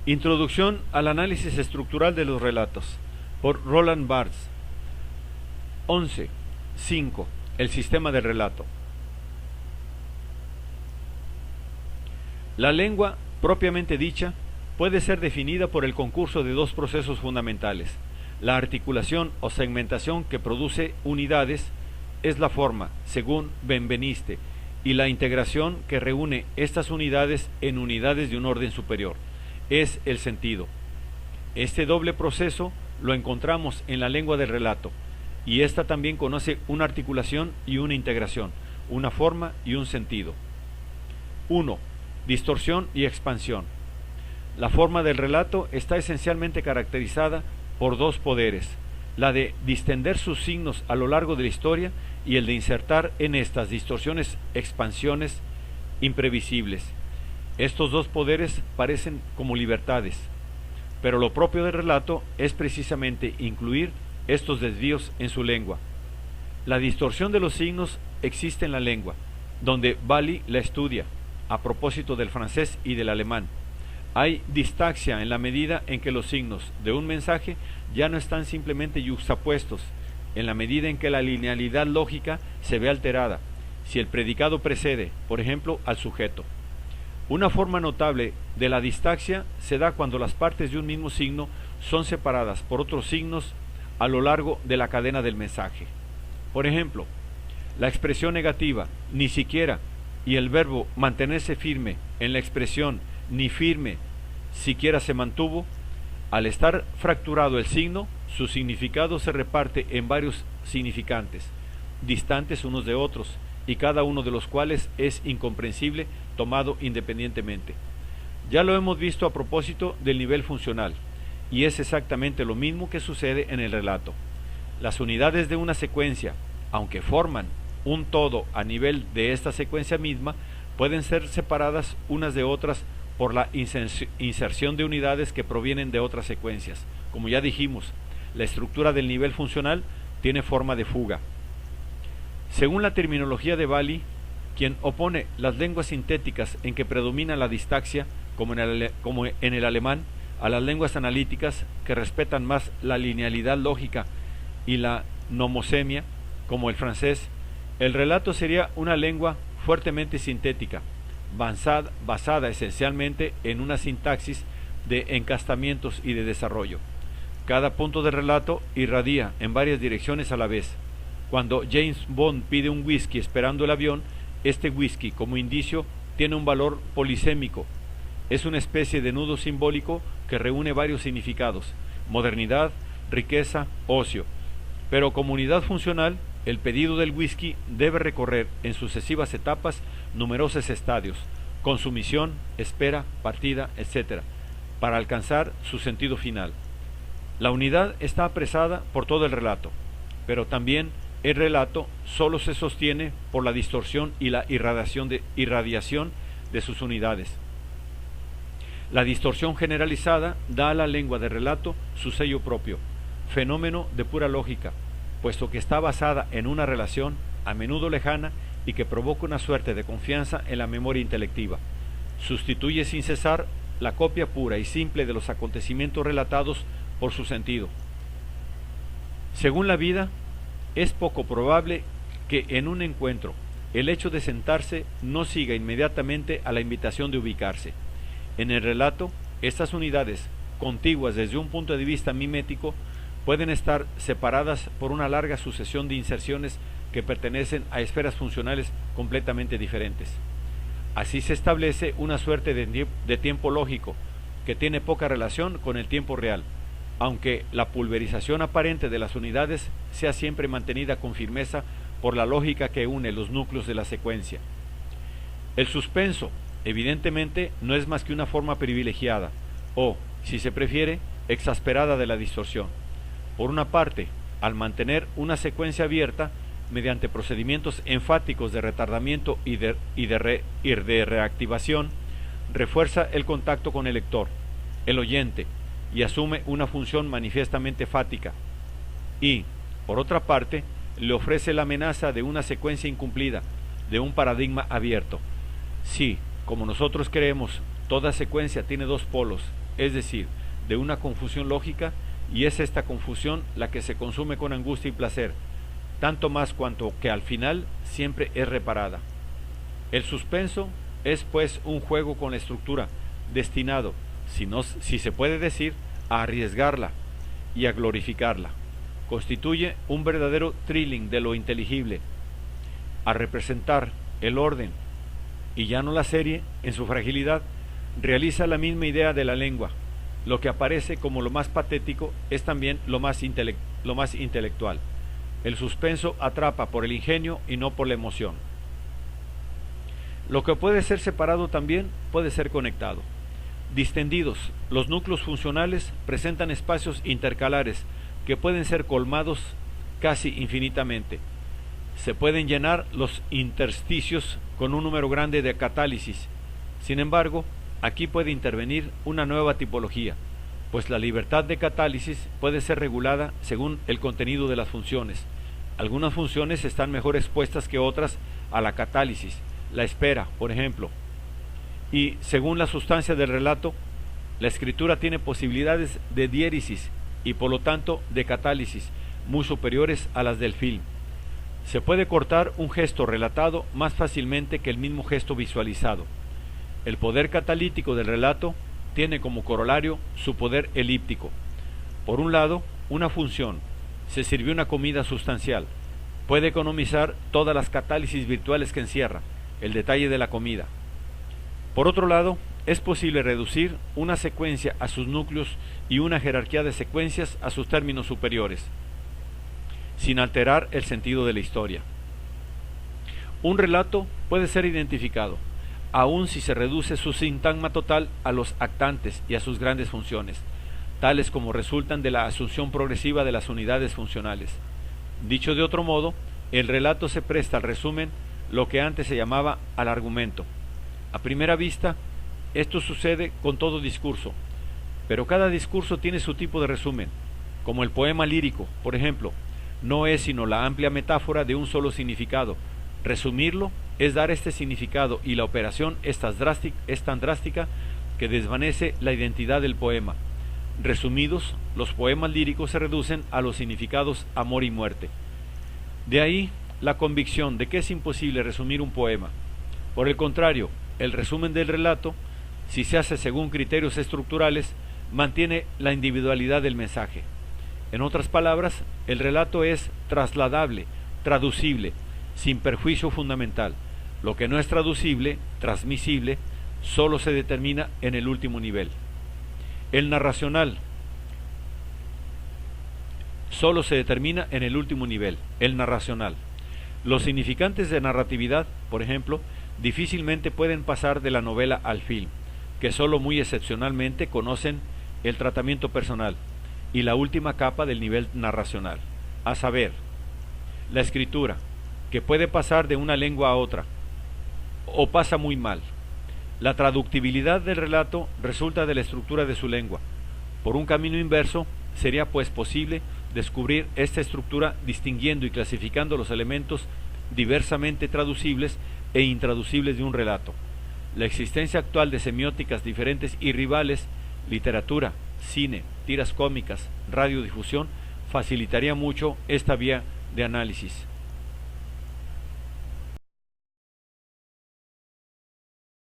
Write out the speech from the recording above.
Introducción al análisis estructural de los relatos, por Roland Barthes. 11.5. El sistema del relato. La lengua, propiamente dicha, puede ser definida por el concurso de dos procesos fundamentales. La articulación o segmentación que produce unidades es la forma, según Benveniste, y la integración que reúne estas unidades en unidades de un orden superior es el sentido. Este doble proceso lo encontramos en la lengua del relato, y ésta también conoce una articulación y una integración, una forma y un sentido. 1. Distorsión y expansión. La forma del relato está esencialmente caracterizada por dos poderes, la de distender sus signos a lo largo de la historia y el de insertar en estas distorsiones expansiones imprevisibles. Estos dos poderes parecen como libertades, pero lo propio del relato es precisamente incluir estos desvíos en su lengua. La distorsión de los signos existe en la lengua, donde Bailly la estudia, a propósito del francés y del alemán. Hay distaxia en la medida en que los signos de un mensaje ya no están simplemente yuxtapuestos, en la medida en que la linealidad lógica se ve alterada, si el predicado precede, por ejemplo, al sujeto. Una forma notable de la distaxia se da cuando las partes de un mismo signo son separadas por otros signos a lo largo de la cadena del mensaje. Por ejemplo, la expresión negativa, ni siquiera, y el verbo mantenerse firme en la expresión ni firme siquiera se mantuvo, al estar fracturado el signo, su significado se reparte en varios significantes, distantes unos de otros, y cada uno de los cuales es incomprensible tomado independientemente. Ya lo hemos visto a propósito del nivel funcional, y es exactamente lo mismo que sucede en el relato. Las unidades de una secuencia, aunque forman un todo a nivel de esta secuencia misma, pueden ser separadas unas de otras por la inserción de unidades que provienen de otras secuencias. Como ya dijimos, la estructura del nivel funcional tiene forma de fuga. Según la terminología de Bailly, quien opone las lenguas sintéticas en que predomina la distaxia, como en el alemán, a las lenguas analíticas que respetan más la linealidad lógica y la nomosemia, como el francés, el relato sería una lengua fuertemente sintética, basada esencialmente en una sintaxis de encastamientos y de desarrollo. Cada punto de relato irradia en varias direcciones a la vez. Cuando James Bond pide un whisky esperando el avión, este whisky, como indicio, tiene un valor polisémico. Es una especie de nudo simbólico que reúne varios significados: modernidad, riqueza, ocio. Pero como unidad funcional, el pedido del whisky debe recorrer en sucesivas etapas numerosos estadios: consumición, espera, partida, etc., para alcanzar su sentido final. La unidad está apresada por todo el relato, pero también el relato solo se sostiene por la distorsión y la irradiación de sus unidades. La distorsión generalizada da a la lengua de relato su sello propio, fenómeno de pura lógica, puesto que está basada en una relación, a menudo lejana, y que provoca una suerte de confianza en la memoria intelectiva. Sustituye sin cesar la copia pura y simple de los acontecimientos relatados por su sentido. Según la vida, es poco probable que en un encuentro el hecho de sentarse no siga inmediatamente a la invitación de ubicarse. En el relato, estas unidades, contiguas desde un punto de vista mimético, pueden estar separadas por una larga sucesión de inserciones que pertenecen a esferas funcionales completamente diferentes. Así se establece una suerte de tiempo lógico que tiene poca relación con el tiempo real, aunque la pulverización aparente de las unidades sea siempre mantenida con firmeza por la lógica que une los núcleos de la secuencia. El suspenso, evidentemente, no es más que una forma privilegiada, o, si se prefiere, exasperada de la distorsión. Por una parte, al mantener una secuencia abierta, mediante procedimientos enfáticos de retardamiento y de reactivación, refuerza el contacto con el lector, el oyente, y asume una función manifiestamente fática. Y, por otra parte, le ofrece la amenaza de una secuencia incumplida, de un paradigma abierto. Si, como nosotros creemos, Toda secuencia tiene dos polos, es decir, de una confusión lógica, y es esta confusión la que se consume con angustia y placer, tanto más cuanto que al final siempre es reparada. El suspenso es pues un juego con la estructura, destinado, si se puede decir, a arriesgarla y a glorificarla. Constituye un verdadero thrilling de lo inteligible, a representar el orden, y ya no la serie, en su fragilidad, realiza la misma idea de la lengua. Lo que aparece como lo más patético es también lo más intelectual. El suspenso atrapa por el ingenio y no por la emoción. Lo que puede ser separado también puede ser conectado. Distendidos, los núcleos funcionales presentan espacios intercalares que pueden ser colmados casi infinitamente. Se pueden llenar los intersticios con un número grande de catálisis. Sin embargo, aquí puede intervenir una nueva tipología, pues la libertad de catálisis puede ser regulada según el contenido de las funciones. Algunas funciones están mejor expuestas que otras a la catálisis, la espera, por ejemplo. Y según la sustancia del relato, la escritura tiene posibilidades de diéresis y por lo tanto de catálisis muy superiores a las del film. Se puede cortar un gesto relatado más fácilmente que el mismo gesto visualizado. El poder catalítico del relato tiene como corolario su poder elíptico. Por un lado, una función, se sirvió una comida sustancial, puede economizar todas las catálisis virtuales que encierra el detalle de la comida. Por otro lado, es posible reducir una secuencia a sus núcleos y una jerarquía de secuencias a sus términos superiores, sin alterar el sentido de la historia. Un relato puede ser identificado, aun si se reduce su sintagma total a los actantes y a sus grandes funciones, tales como resultan de la asunción progresiva de las unidades funcionales. Dicho de otro modo, el relato se presta al resumen, lo que antes se llamaba al argumento. A primera vista, esto sucede con todo discurso, pero cada discurso tiene su tipo de resumen, como el poema lírico, por ejemplo, no es sino la amplia metáfora de un solo significado. Resumirlo es dar este significado y la operación es tan drástica que desvanece la identidad del poema. Resumidos, los poemas líricos se reducen a los significados amor y muerte. De ahí la convicción de que es imposible resumir un poema. Por el contrario, el resumen del relato, si se hace según criterios estructurales, mantiene la individualidad del mensaje. En otras palabras, el relato es trasladable, traducible, sin perjuicio fundamental. Lo que no es traducible, transmisible, solo se determina en el último nivel. El narracional solo se determina en el último nivel, el narracional. Los significantes de narratividad, por ejemplo, difícilmente pueden pasar de la novela al film, que solo muy excepcionalmente conocen el tratamiento personal y la última capa del nivel narracional, a saber, la escritura, que puede pasar de una lengua a otra, o pasa muy mal. La traductibilidad del relato resulta de la estructura de su lengua. Por un camino inverso, sería pues posible descubrir esta estructura distinguiendo y clasificando los elementos diversamente traducibles e intraducibles de un relato. La existencia actual de semióticas diferentes y rivales, literatura, cine, tiras cómicas, radiodifusión, facilitaría mucho esta vía de análisis.